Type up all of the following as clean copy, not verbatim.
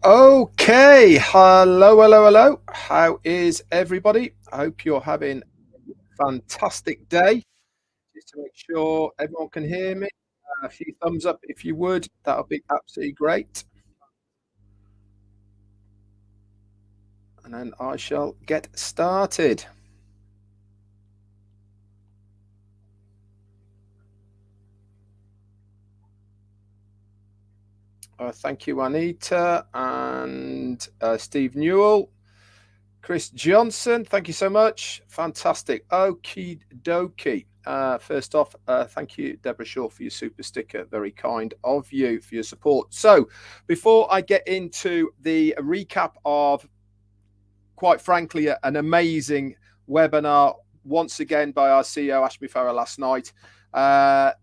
Okay, hello. How is everybody? I hope you're having a fantastic day. Just to make sure everyone can hear me, a few thumbs up if you would. That would be absolutely great. And then I shall get started. Thank you, Anita and Steve Newell. Chris Johnson, thank you so much. Fantastic. Okie dokie. First off, thank you, Deborah Shaw, for your super sticker. Very kind of you for your support. So, before I get into the recap of, quite frankly, an amazing webinar once again by our CEO, Ash MUFAREH, last night,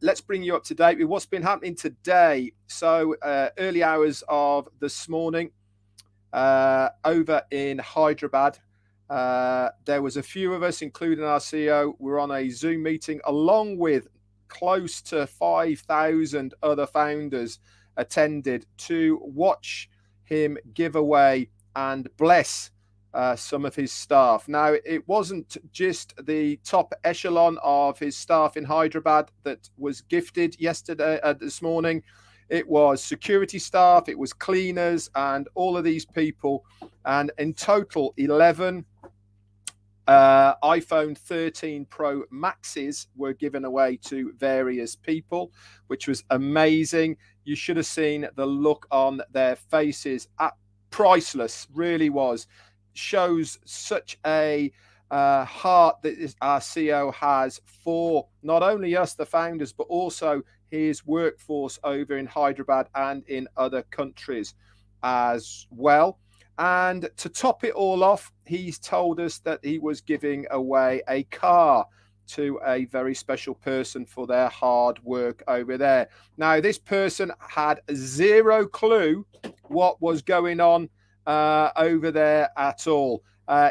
let's bring you up to date with what's been happening today. So, early hours of this morning, over in Hyderabad. There was a few of us, including our CEO. We're on a Zoom meeting along with close to 5,000 other founders attended to watch him give away and bless some of his staff. Now, it wasn't just the top echelon of his staff in Hyderabad that was gifted this morning. It was security staff, it was cleaners, and all of these people. And in total, 11 iPhone 13 Pro Maxes were given away to various people, which was amazing. You should have seen the look on their faces. Priceless, really was. Shows such a heart that our CEO has for not only us, the founders, but also his workforce over in Hyderabad and in other countries as well. And to top it all off, he's told us that he was giving away a car to a very special person for their hard work over there. Now, this person had zero clue what was going on over there at all.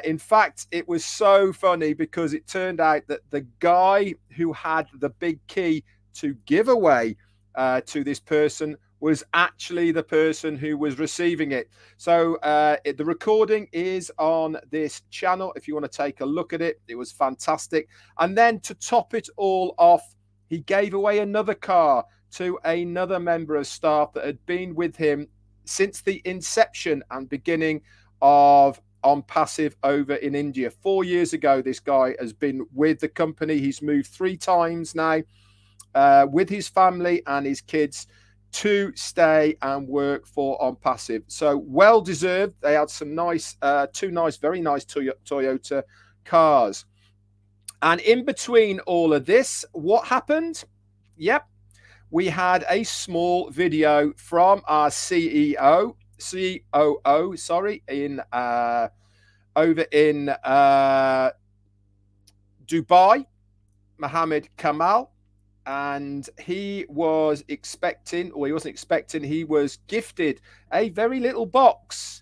In fact, it was so funny because it turned out that the guy who had the big key to give away to this person was actually the person who was receiving it. So the recording is on this channel if you want to take a look at it. It was fantastic. And then to top it all off, he gave away another car to another member of staff that had been with him since the inception and beginning of OnPassive over in India. 4 years ago, this guy has been with the company. He's moved 3 times now with his family and his kids to stay and work for OnPassive. So well deserved. They had some nice, very nice Toyota cars. And in between all of this, what happened? Yep, we had a small video from our COO, sorry, in over in Dubai, Mohammed Kamal. And he was expecting, or he wasn't expecting, he was gifted a very little box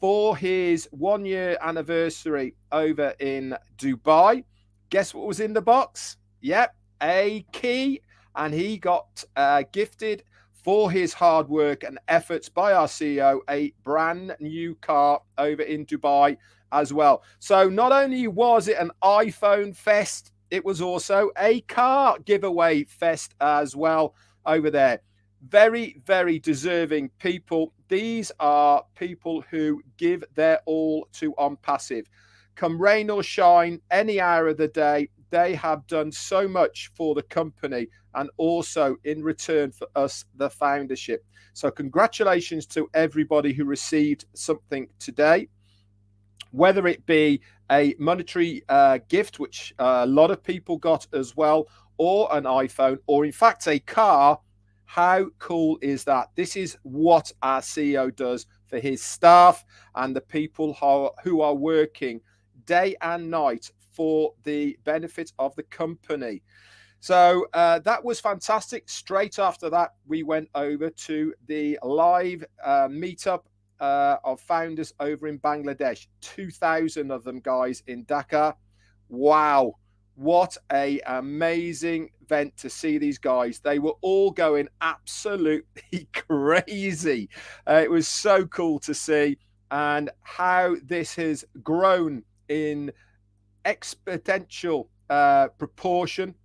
for his 1 year anniversary over in Dubai. Guess what was in the box? Yep, a key. And he got gifted for his hard work and efforts by our CEO a brand new car over in Dubai as well. So not only was it an iPhone fest, it was also a car giveaway fest as well over there. Very, very deserving people. These are people who give their all to OnPassive. Come rain or shine, any hour of the day, they have done so much for the company and also in return for us, the foundership. So congratulations to everybody who received something today, whether it be a monetary gift, which a lot of people got as well, or an iPhone, or in fact a car. How cool is that? This is what our CEO does for his staff and the people who are working day and night for the benefit of the company. So that was fantastic. Straight after that, we went over to the live meetup of founders over in Bangladesh. 2,000 of them, guys, in Dhaka. Wow. What a amazing event to see these guys. They were all going absolutely crazy. It was so cool to see, and how this has grown in exponential proportion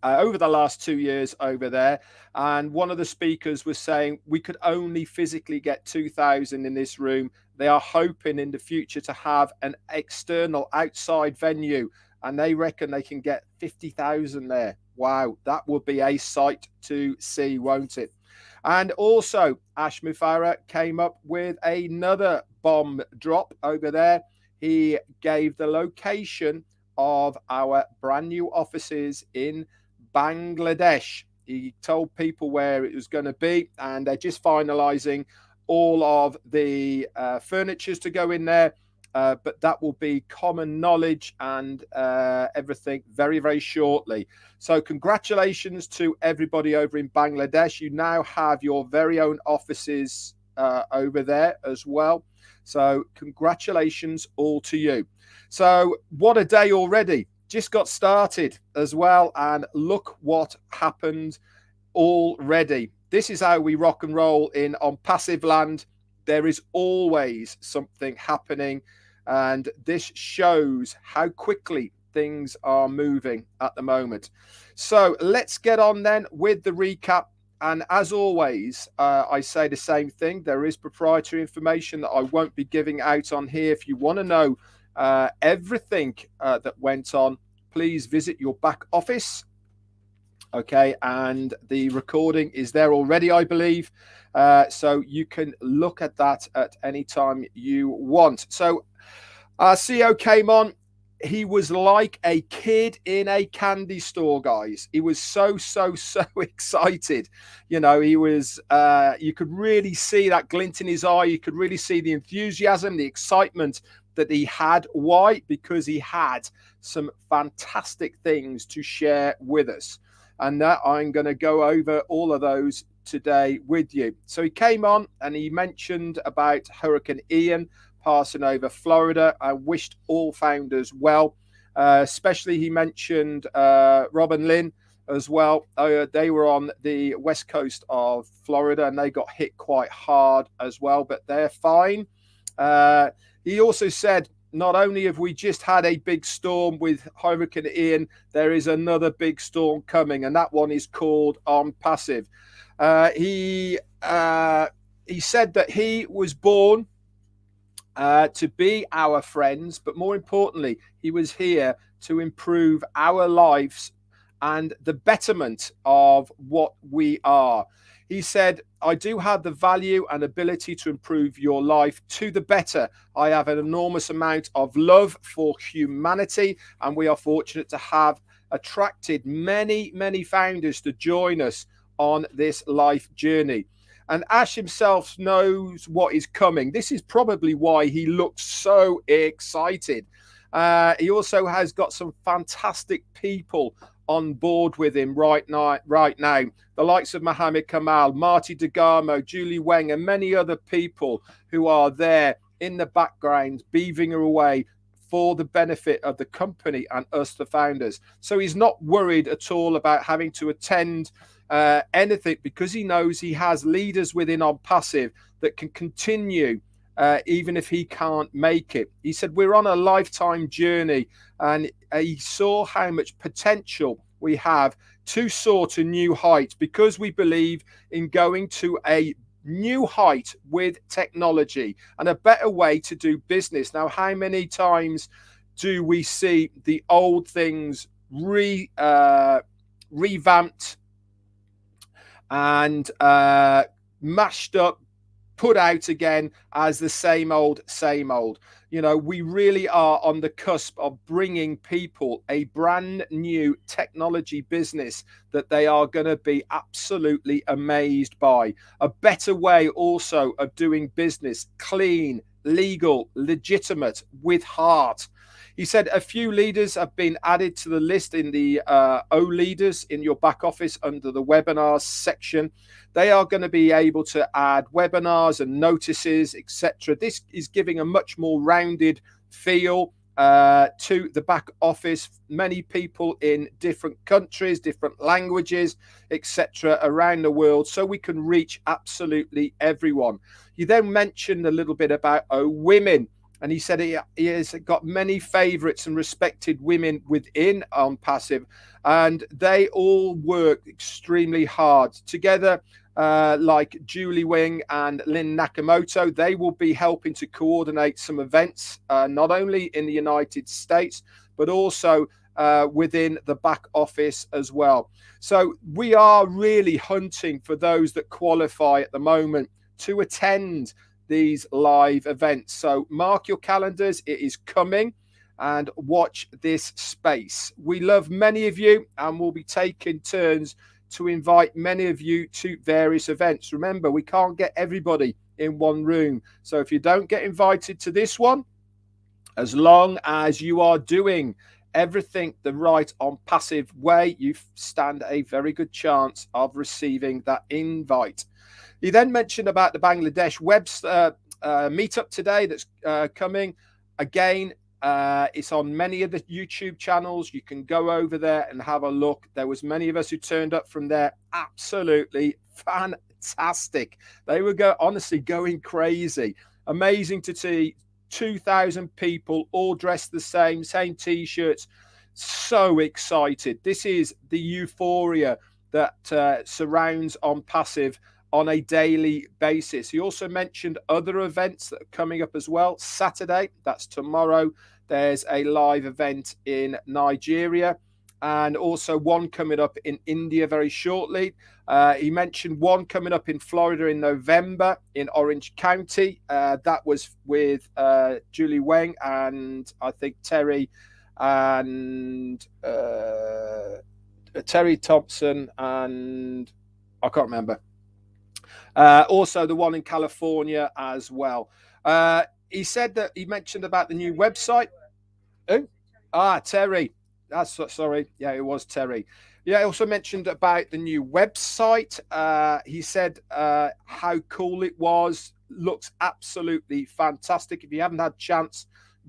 over the last 2 years over there. And one of the speakers was saying we could only physically get 2,000 in this room. They are hoping in the future to have an external outside venue, and they reckon they can get 50,000 there. Wow, that would be a sight to see, won't it? And also, Ash MUFAREH came up with another bomb drop over there. He gave the location of our brand new offices in Bangladesh. He told people where it was going to be, and they're just finalizing all of the furnitures to go in there. But that will be common knowledge and everything very, very shortly. So congratulations to everybody over in Bangladesh. You now have your very own offices over there as well. So congratulations all to you. So what a day already. Just got started as well, and look what happened already. This is how we rock and roll in OnPassive land. There is always something happening, and this shows how quickly things are moving at the moment. So let's get on then with the recap. And as always, I say the same thing. There is proprietary information that I won't be giving out on here. If you want to know everything that went on, please visit your back office. Okay, and the recording is there already, I believe. So you can look at that at any time you want. So our CEO came on. He was like a kid in a candy store, guys. He was so excited. You know, he was, you could really see that glint in his eye. You could really see the enthusiasm, the excitement that he had. Why? Because he had some fantastic things to share with us. And that I'm going to go over all of those today with you. So he came on and he mentioned about Hurricane Ian passing over Florida. I wished all founders well. Especially he mentioned Rob and Lynn as well. They were on the west coast of Florida and they got hit quite hard as well, but they're fine. He also said, not only have we just had a big storm with Hurricane Ian, there is another big storm coming, and that one is called OnPassive. He said that he was born to be our friends, but more importantly, he was here to improve our lives and the betterment of what we are. He said, I do have the value and ability to improve your life to the better. I have an enormous amount of love for humanity, and we are fortunate to have attracted many founders to join us on this life journey. And Ash himself knows what is coming. This is probably why he looks so excited. He also has got some fantastic people on board with him right now. The likes of Mohammed Kamal, Marty DeGarmo, Julie Weng, and many other people who are there in the background, beaving away for the benefit of the company and us, the founders. So he's not worried at all about having to attend anything, because he knows he has leaders within OnPassive that can continue even if he can't make it. He said we're on a lifetime journey, and he saw how much potential we have to soar to new heights, because we believe in going to a new height with technology and a better way to do business. Now, how many times do we see the old things revamped and mashed up, put out again as the same old? You know, we really are on the cusp of bringing people a brand new technology business that they are going to be absolutely amazed by. A better way also of doing business, clean, legal, legitimate, with heart. He said a few leaders have been added to the list in the O leaders in your back office under the webinars section. They are going to be able to add webinars and notices, etc. This is giving a much more rounded feel to the back office. Many people in different countries, different languages, etc. around the world, so we can reach absolutely everyone. You then mentioned a little bit about women, and he said he has got many favorites and respected women within OnPassive, and they all work extremely hard together. Like Julie Wing and Lynn Nakamoto, they will be helping to coordinate some events, not only in the United States, but also within the back office as well. So we are really hunting for those that qualify at the moment to attend these live events. So mark your calendars, it is coming, and watch this space. We love many of you, and we'll be taking turns to invite many of you to various events. Remember, we can't get everybody in one room. So if you don't get invited to this one, as long as you are doing everything the right OnPassive way, you stand a very good chance of receiving that invite. He then mentioned about the Bangladesh web meetup today that's coming. Again, it's on many of the YouTube channels. You can go over there and have a look. There was many of us who turned up from there. Absolutely fantastic. They were honestly going crazy. Amazing to see 2,000 people all dressed the same t-shirts. So excited. This is the euphoria that surrounds OnPassive on a daily basis. He also mentioned other events that are coming up as well. Saturday, that's tomorrow, there's a live event in Nigeria, and also one coming up in India very shortly. He mentioned one coming up in Florida in November in Orange County. That was with Julie Weng and I think Terry and Terry Thompson, and I can't remember. Also the one in California as well. He said that he mentioned about the new website. Who? Terry. That's sorry. Yeah, it was Terry. Yeah, he also mentioned about the new website. He said how cool it was. Looks absolutely fantastic. If you haven't had a chance,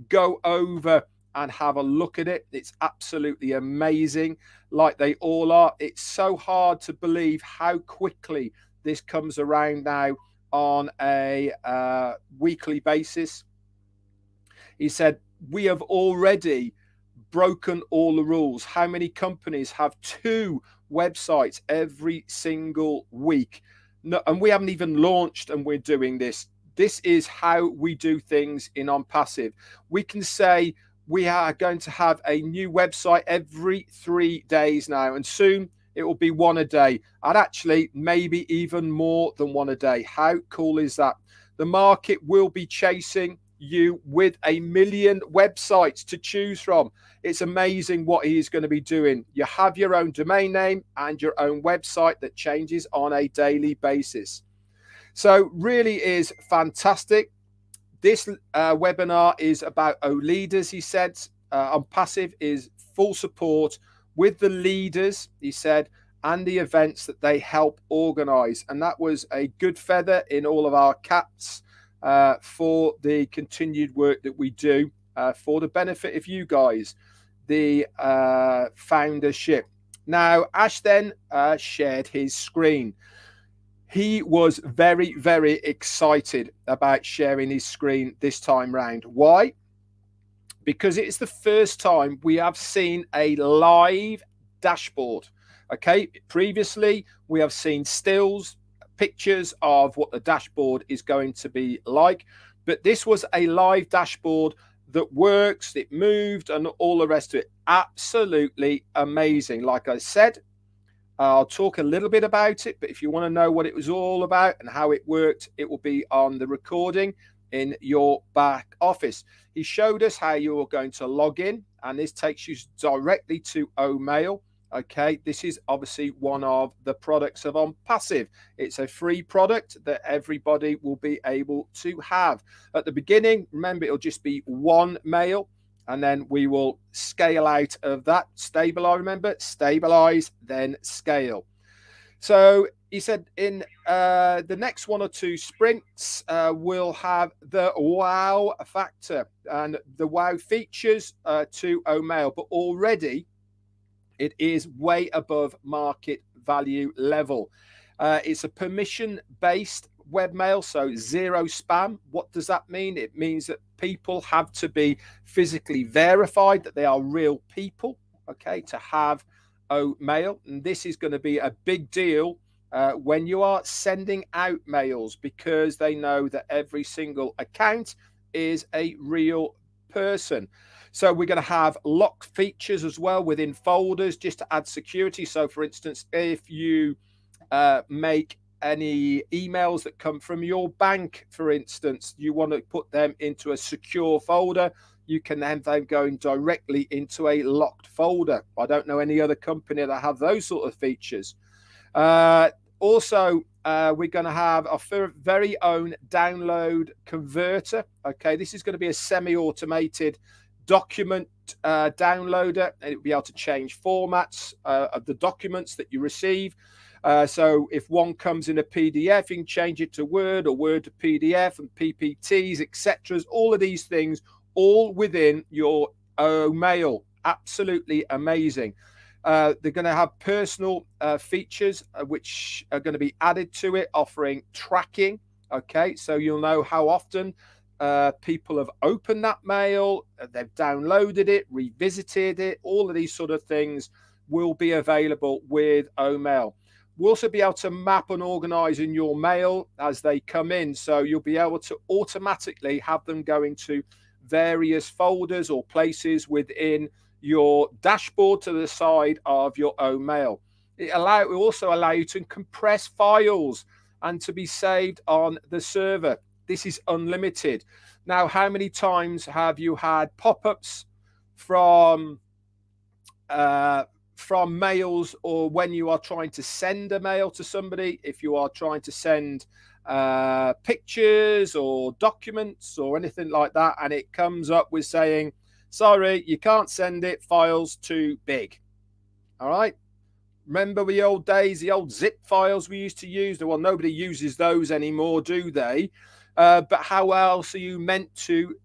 go over and have a look at it. It's absolutely amazing, like they all are. It's so hard to believe how quickly this comes around now on a weekly basis. He said, we have already broken all the rules. How many companies have 2 websites every single week? No, and we haven't even launched and we're doing this. This is how we do things in OnPassive. We can say we are going to have a new website every 3 days now, and soon it will be 1 a day, and actually maybe even more than 1 a day. How cool is that? The market will be chasing you with 1 million websites to choose from. It's amazing what he is going to be doing. You have your own domain name and your own website that changes on a daily basis. So really is fantastic. This webinar is about leaders. He said OnPassive is full support with the leaders, he said, and the events that they help organize. And that was a good feather in all of our caps for the continued work that we do for the benefit of you guys, the foundership. Now, Ash then shared his screen. He was very, very excited about sharing his screen this time round. Why? Because it's the first time we have seen a live dashboard. Okay, previously we have seen stills, pictures of what the dashboard is going to be like, but this was a live dashboard that works, it moved, and all the rest of it. Absolutely amazing. Like I said, I'll talk a little bit about it, but if you want to know what it was all about and how it worked, it will be on the recording in your back office. He showed us how you are going to log in, and this takes you directly to OMail. Okay, this is obviously one of the products of OnPassive. It's a free product that everybody will be able to have. At the beginning, remember, it'll just be one mail, and then we will scale out of that. Stabilize, remember, stabilize, then scale. So he said in the next 1 or 2 sprints, we'll have the wow factor and the wow features to OMail, but already it is way above market value level. It's a permission-based webmail, so zero spam. What does that mean? It means that people have to be physically verified that they are real people, okay, to have mail. And this is going to be a big deal when you are sending out mails, because they know that every single account is a real person. So we're going to have lock features as well within folders just to add security. So for instance, if you make any emails that come from your bank, for instance, you want to put them into a secure folder, you can then go directly into a locked folder. I don't know any other company that have those sort of features. Also, we're going to have our very own download converter. Okay, this is going to be a semi-automated document downloader, and it'll be able to change formats of the documents that you receive. So if one comes in a PDF, you can change it to Word or Word to PDF and PPTs, etc. All of these things, all within your mail. Absolutely amazing. They're going to have personal features which are going to be added to it, offering tracking. Okay, so you'll know how often people have opened that mail, they've downloaded it, revisited it. All of these sort of things will be available with OMail. We'll also be able to map and organize in your mail as they come in. So you'll be able to automatically have them go into various folders or places within your dashboard to the side of your OMail. It will also allow you to compress files and to be saved on the server. This is unlimited. Now, how many times have you had pop-ups from mails, or when you are trying to send a mail to somebody, if you are trying to send pictures or documents or anything like that, and it comes up with saying, sorry, you can't send it, files too big. All right. Remember the old days, the old zip files we used to use? Well, nobody uses those anymore, do they? But how else are you meant to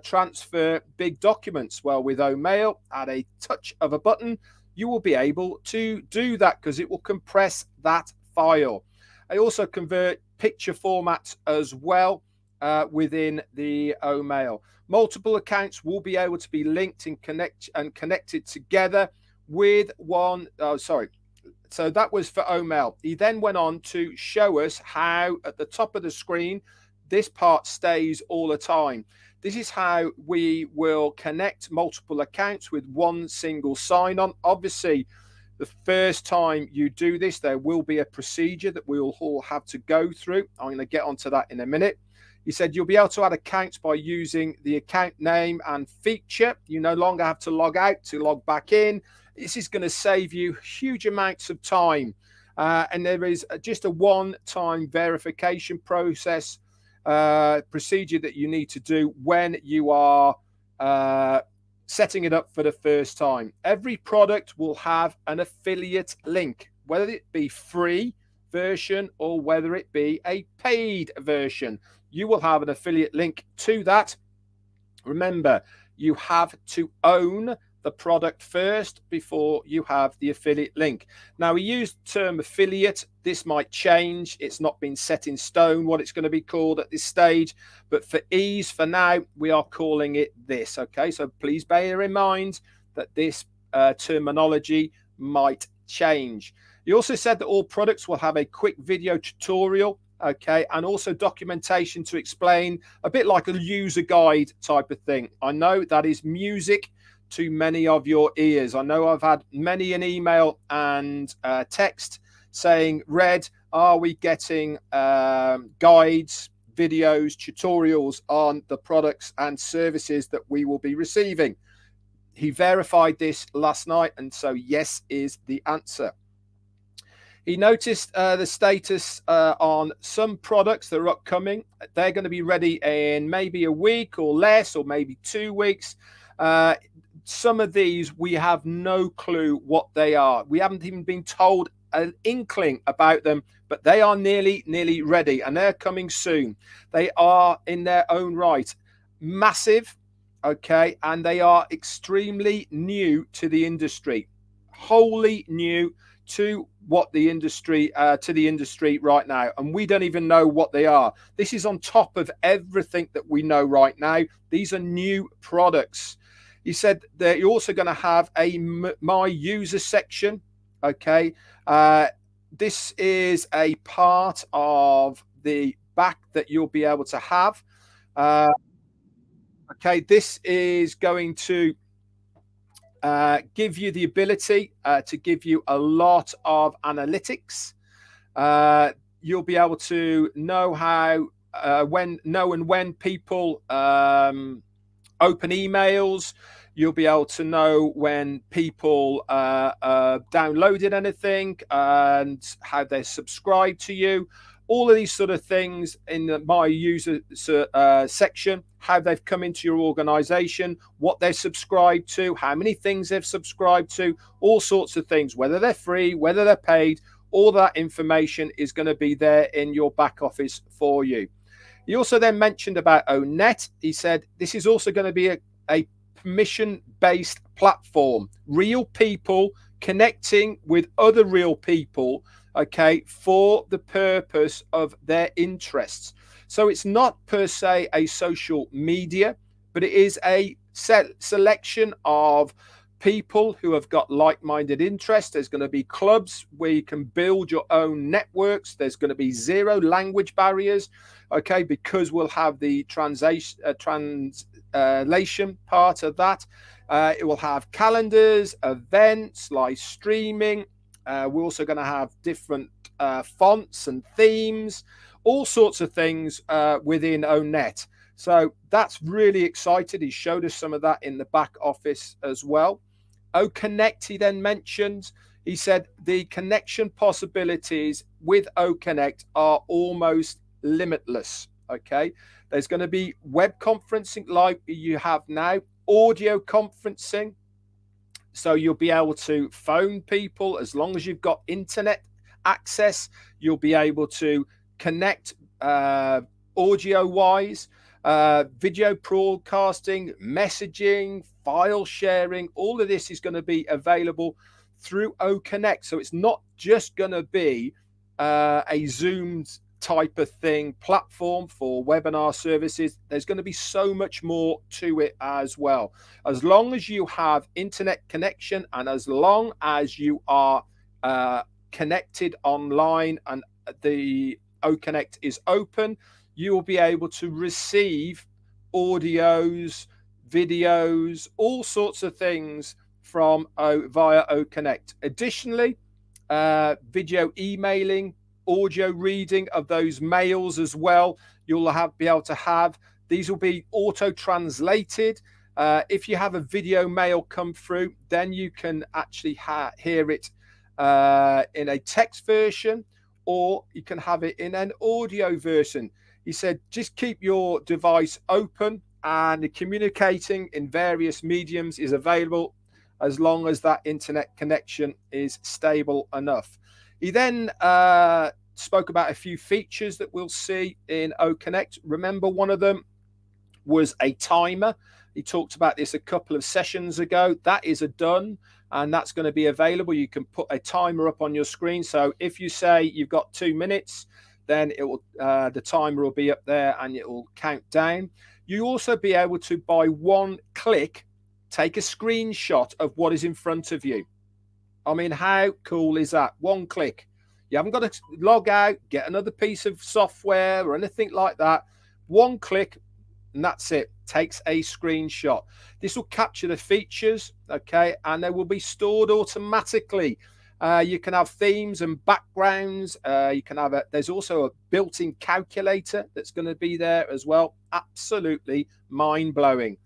transfer big documents? Well, with OMail, at a touch of a button, you will be able to do that because it will compress that file. I also convert picture formats as well within the OMail. Multiple accounts will be able to be linked and connected together with one. So that was for OMail. He then went on to show us how at the top of the screen, this part stays all the time. This is how we will connect multiple accounts with one single sign-on. Obviously, the first time you do this, there will be a procedure that we will all have to go through. I'm going to get onto that in a minute. He said you'll be able to add accounts by using the account name and feature. You no longer have to log out to log back in. This is going to save you huge amounts of time. And there is just a one-time verification process procedure that you need to do when you are setting it up for the first time. Every product will have an affiliate link, whether it be free version or whether it be a paid version. You will have an affiliate link to that. Remember, you have to own the product first before you have the affiliate link. Now, we used the term affiliate. This might change. It's not been set in stone what it's going to be called at this stage, but for ease, for now, we are calling it this. Okay, so please bear in mind that this terminology might change. He also said that all products will have a quick video tutorial, okay, and also documentation to explain, a bit like a user guide type of thing. I know that is music to many of your ears. I know I've had many an email and text saying, Red, are we getting guides, videos, tutorials on the products and services that we will be receiving? He verified this last night, and so yes is the answer. He noticed the status on some products that are upcoming. They're going to be ready in maybe a week or less, or maybe 2 weeks. Some of these, we have no clue what they are. We haven't even been told an inkling about them, but they are nearly ready, and they're coming soon. They are in their own right massive, okay, and they are extremely new to the industry, wholly new to what the industry to the industry right now, and we don't even know what they are. This is on top of everything that we know right now. These are new products. He said that you're also going to have a my user section. Okay, this is a part of the back that you'll be able to have. Okay, this is going to give you the ability to give you a lot of analytics. You'll be able to know how when people open emails. You'll be able to know when people downloaded anything and how they subscribe to you. All of these sort of things in the my user section, how they've come into your organization, what they're subscribed to, how many things they've subscribed to, all sorts of things, whether they're free, whether they're paid. All that information is going to be there in your back office for you. He also then mentioned about ONET. He said this is also going to be a permission-based platform, real people connecting with other real people, okay, for the purpose of their interests. So it's not per se a social media, but it is a selection of people who have got like-minded interests. There's going to be clubs where you can build your own networks. There's going to be zero language barriers, okay, because we'll have the translation part of that. It will have calendars, events, live streaming. We're also going to have different fonts and themes, all sorts of things within ONET. So that's really exciting. He showed us some of that in the back office as well. OConnect, he then mentioned, he said the connection possibilities with OConnect are almost limitless. Okay, there's going to be web conferencing like you have now, audio conferencing. So you'll be able to phone people as long as you've got internet access. You'll be able to connect audio wise, video broadcasting, messaging, file sharing. All of this is going to be available through OConnect. So it's not just going to be a Zoomed type of thing platform for webinar services. There's going to be so much more to it as well. As long as you have internet connection and as long as you are connected online and the OConnect is open, you will be able to receive audios, videos, all sorts of things from via OConnect. Additionally, video emailing, audio reading of those mails as well. You'll be able to have these will be auto translated. If you have a video mail come through, then you can actually hear it in a text version, or you can have it in an audio version. He said just keep your device open, and the communicating in various mediums is available as long as that internet connection is stable enough. He then spoke about a few features that we'll see in OConnect. Remember, one of them was a timer. He talked about this a couple of sessions ago. That is a done, and that's going to be available. You can put a timer up on your screen. So if you say you've got 2 minutes, then it will the timer will be up there and it will count down. You also be able to, by one click, take a screenshot of what is in front of you. I mean, how cool is that? One click. You haven't got to log out, get another piece of software or anything like that. One click, and that's it. Takes a screenshot. This will capture the features, okay, and they will be stored automatically. You can have themes and backgrounds. You can have there's also a built-in calculator that's going to be there as well. Absolutely mind-blowing.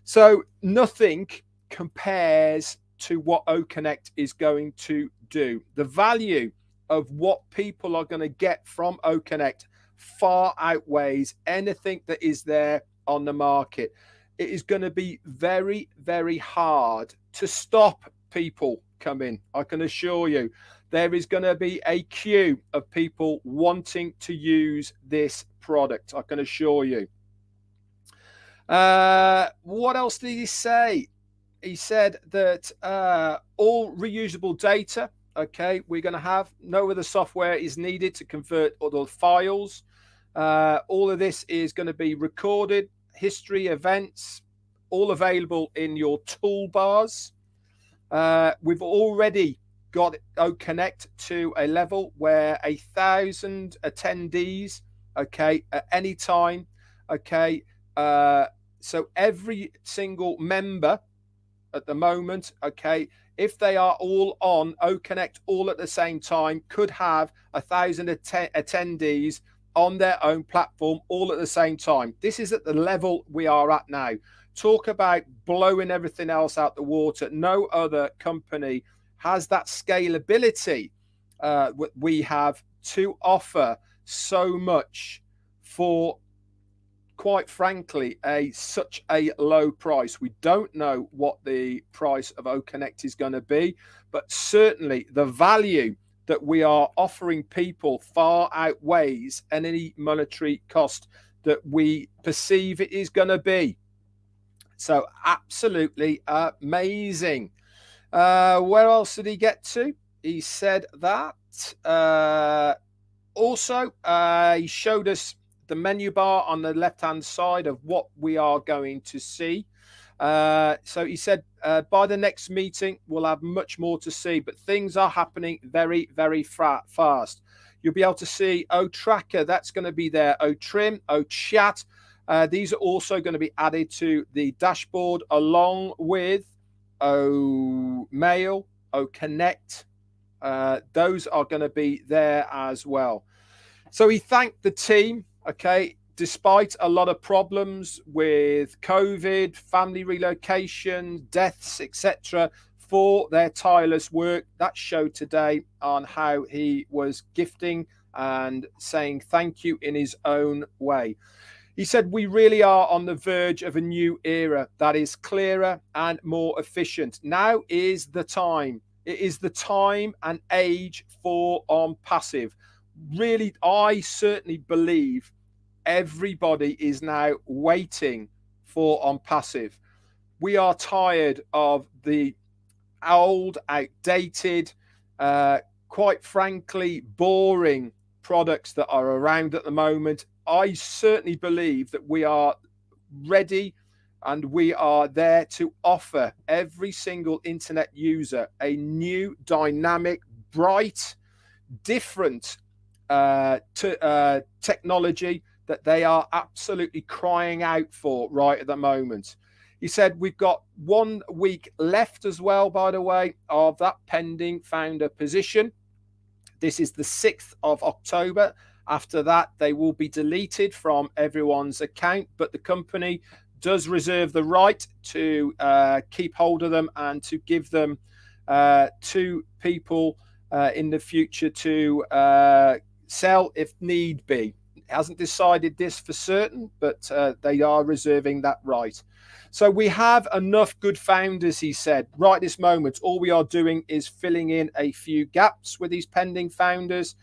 So nothing compares to what OConnect is going to do. The value of what people are going to get from OConnect far outweighs anything that is there on the market. It is going to be very, very hard to stop people coming. I can assure you, there is going to be a queue of people wanting to use this product, I can assure you. What else did he say? He said that all reusable data, okay, we're going to have no other software is needed to convert other files. All of this is going to be recorded, history, events, all available in your toolbars. We've already got OConnect to a level where 1,000 attendees, okay, at any time, okay. So every single member at the moment, okay, if they are all on OConnect all at the same time, could have 1,000 attendees on their own platform all at the same time. This is at the level we are at now. Talk about blowing everything else out the water. No other company has that scalability we have to offer so much for, quite frankly, such a low price. We don't know what the price of OConnect is going to be, but certainly the value that we are offering people far outweighs any monetary cost that we perceive it is going to be. So absolutely amazing. Where else did he get to? He said that also he showed us the menu bar on the left hand side of what we are going to see. So he said by the next meeting we'll have much more to see, but things are happening very, very fast. You'll be able to see Tracker, that's going to be there, Trim, Chat. These are also going to be added to the dashboard along with Mail, Connect. Those are going to be there as well. So he thanked the team, okay, despite a lot of problems with COVID, family relocation, deaths, etc., for their tireless work. That showed today on how he was gifting and saying thank you in his own way. He said, we really are on the verge of a new era that is clearer and more efficient. Now is the time. It is the time and age for OnPassive. Really, I certainly believe everybody is now waiting for OnPassive. We are tired of the old, outdated, quite frankly, boring products that are around at the moment. I certainly believe that we are ready and we are there to offer every single internet user a new, dynamic, bright, different technology that they are absolutely crying out for right at the moment. He said we've got 1 week left as well, by the way, of that pending founder position. This is the 6th of October. After that, they will be deleted from everyone's account, but the company does reserve the right to keep hold of them and to give them to people in the future to sell if need be. It hasn't decided this for certain, but they are reserving that right. So we have enough good founders, he said. Right this moment, all we are doing is filling in a few gaps with these pending founders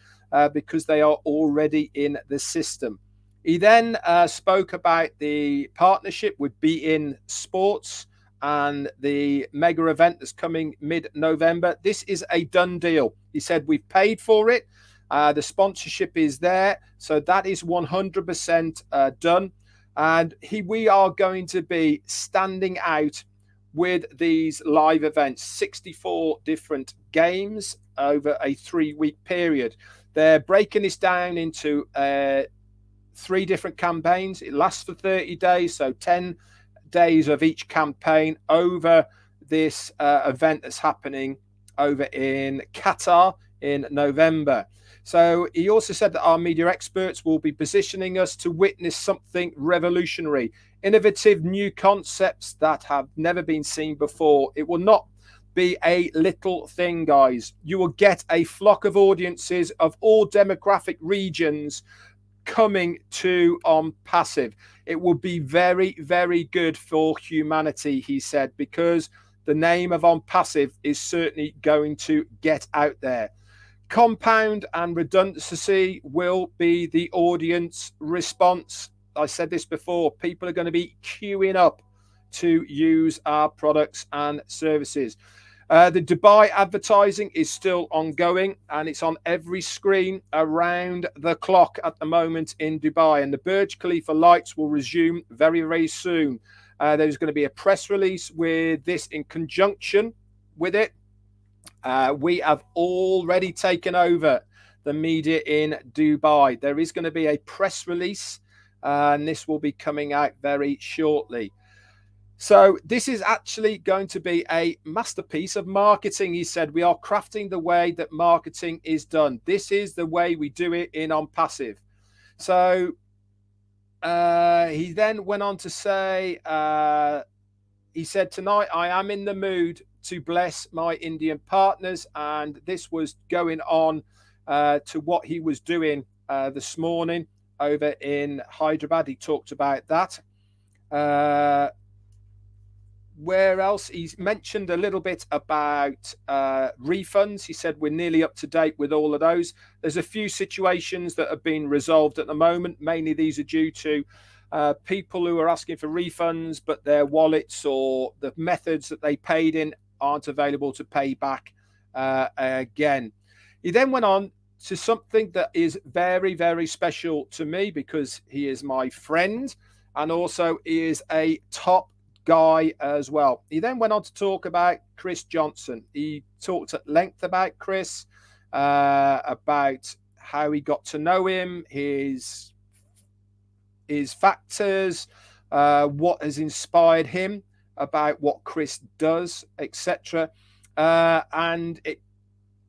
because they are already in the system. He then spoke about the partnership with beIN Sports and the mega event that's coming mid-November. This is a done deal. He said we've paid for it. The sponsorship is there. So that is 100% done. And we are going to be standing out with these live events, 64 different games over a 3-week period. They're breaking this down into 3 different campaigns. It lasts for 30 days, so 10 days of each campaign over this event that's happening over in Qatar in November. So he also said that our media experts will be positioning us to witness something revolutionary, innovative new concepts that have never been seen before. It will not be a little thing, guys. You will get a flock of audiences of all demographic regions coming to OnPassive. It will be very, very good for humanity, he said, because the name of OnPassive is certainly going to get out there. Compound and redundancy will be the audience response. I said this before, people are going to be queuing up to use our products and services. The Dubai advertising is still ongoing, and it's on every screen around the clock at the moment in Dubai. And the Burj Khalifa lights will resume very, very soon. There's going to be a press release with this in conjunction with it. We have already taken over the media in Dubai. There is going to be a press release, and this will be coming out very shortly. So this is actually going to be a masterpiece of marketing. He said, we are crafting the way that marketing is done. This is the way we do it in OnPassive. So he then went on to say, he said, tonight I am in the mood to bless my Indian partners. And this was going on to what he was doing this morning over in Hyderabad. He talked about that. Where else? He's mentioned a little bit about refunds. He said we're nearly up to date with all of those. There's a few situations that have been resolved at the moment. Mainly these are due to people who are asking for refunds, but their wallets or the methods that they paid in aren't available to pay back again. He then went on to something that is very, very special to me because he is my friend and also he is a top guy as well. He then went on to talk about Chris Johnson. He talked at length about Chris, about how he got to know him, his factors, what has inspired him about what Chris does, etc. And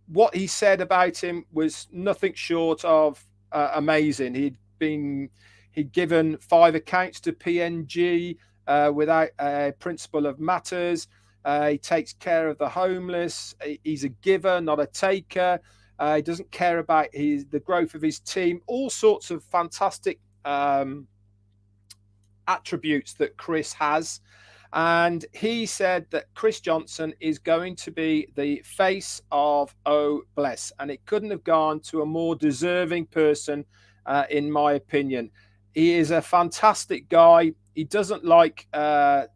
what he said about him was nothing short of amazing. He'd given 5 accounts to PNG without a principle of matters. He takes care of the homeless. He's a giver, not a taker. He doesn't care about the growth of his team. All sorts of fantastic attributes that Chris has. And he said that Chris Johnson is going to be the face of Oh Bless. And it couldn't have gone to a more deserving person, in my opinion. He is a fantastic guy. He doesn't like to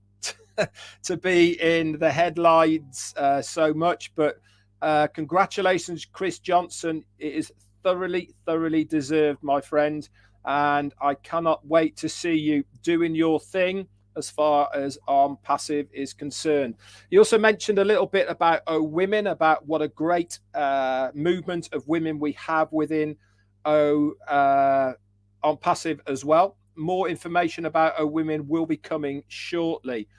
be in the headlines so much, but congratulations, Chris Johnson. It is thoroughly, thoroughly deserved, my friend. And I cannot wait to see you doing your thing as far as OnPassive is concerned. He also mentioned a little bit about Women, about what a great movement of women we have within OnPassive as well. More information about Women will be coming shortly.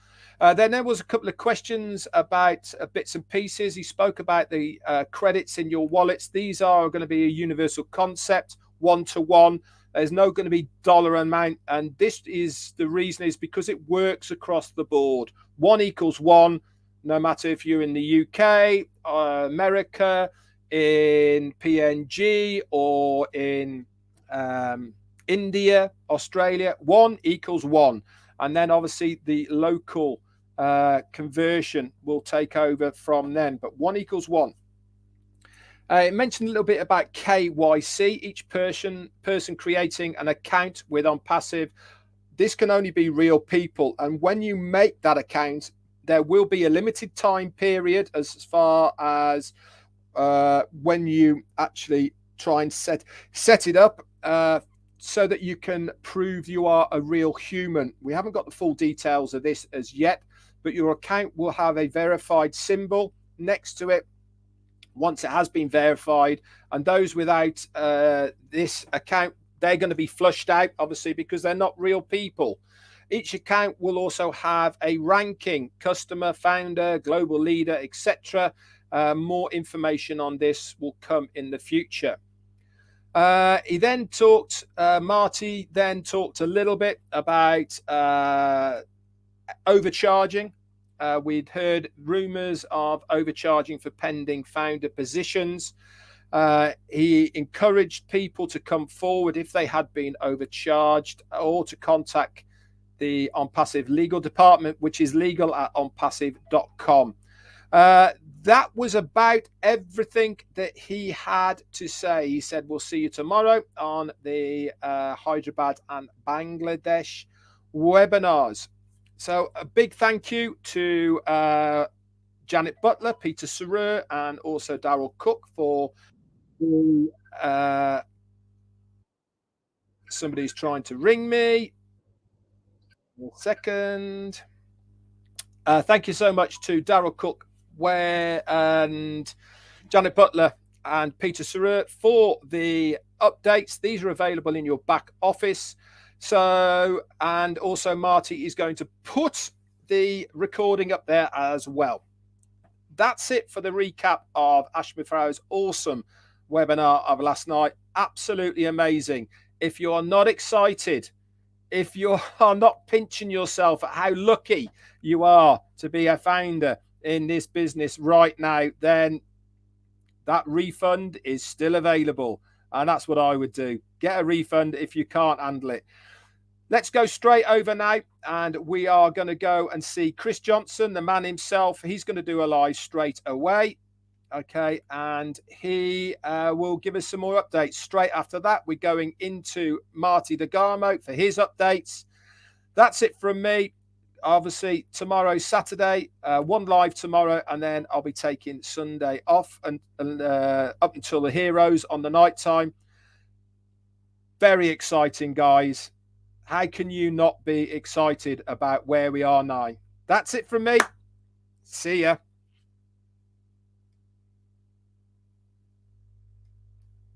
Then there was a couple of questions about bits and pieces. He spoke about the credits in your wallets. These are going to be a universal concept, one-to-one. There's no going to be dollar amount. And this is the reason is because it works across the board. 1 equals 1, no matter if you're in the UK, America, in PNG, or in India, Australia. 1 equals 1. And then obviously the local conversion will take over from then. But 1 equals 1. It mentioned a little bit about KYC, each person creating an account with OnPassive. This can only be real people. And when you make that account, there will be a limited time period as far as when you actually try and set it up so that you can prove you are a real human. We haven't got the full details of this as yet, but your account will have a verified symbol next to it once it has been verified, and those without this account, they're going to be flushed out, obviously, because they're not real people. Each account will also have a ranking: customer, founder, global leader, etc. More information on this will come in the future. He then talked, Marty then talked a little bit about overcharging. We'd heard rumors of overcharging for pending founder positions. He encouraged people to come forward if they had been overcharged, or to contact the OnPassive legal department, which is legal@onpassive.com. That was about everything that he had to say. He said, we'll see you tomorrow on the Hyderabad and Bangladesh webinars. So a big thank you to Janet Butler, Peter Sarer, and also Daryl Cook for the, somebody's trying to ring me. A second. Thank you so much to Daryl Cook and Janet Butler and Peter Sarer for the updates. These are available in your back office. So, and also Marty is going to put the recording up there as well. That's it for the recap of Ash MUFAREH's awesome webinar of last night. Absolutely amazing. If you are not excited, if you are not pinching yourself at how lucky you are to be a founder in this business right now, then that refund is still available. And that's what I would do. Get a refund if you can't handle it. Let's go straight over now, and we are going to go and see Chris Johnson, the man himself. He's going to do a live straight away. Okay, and he will give us some more updates. Straight after that, we're going into Marty DeGarmo for his updates. That's it from me. Obviously, tomorrow, Saturday, one live tomorrow, and then I'll be taking Sunday off and up until the Heroes on the night time. Very exciting, guys. How can you not be excited about where we are now? That's it from me. See ya.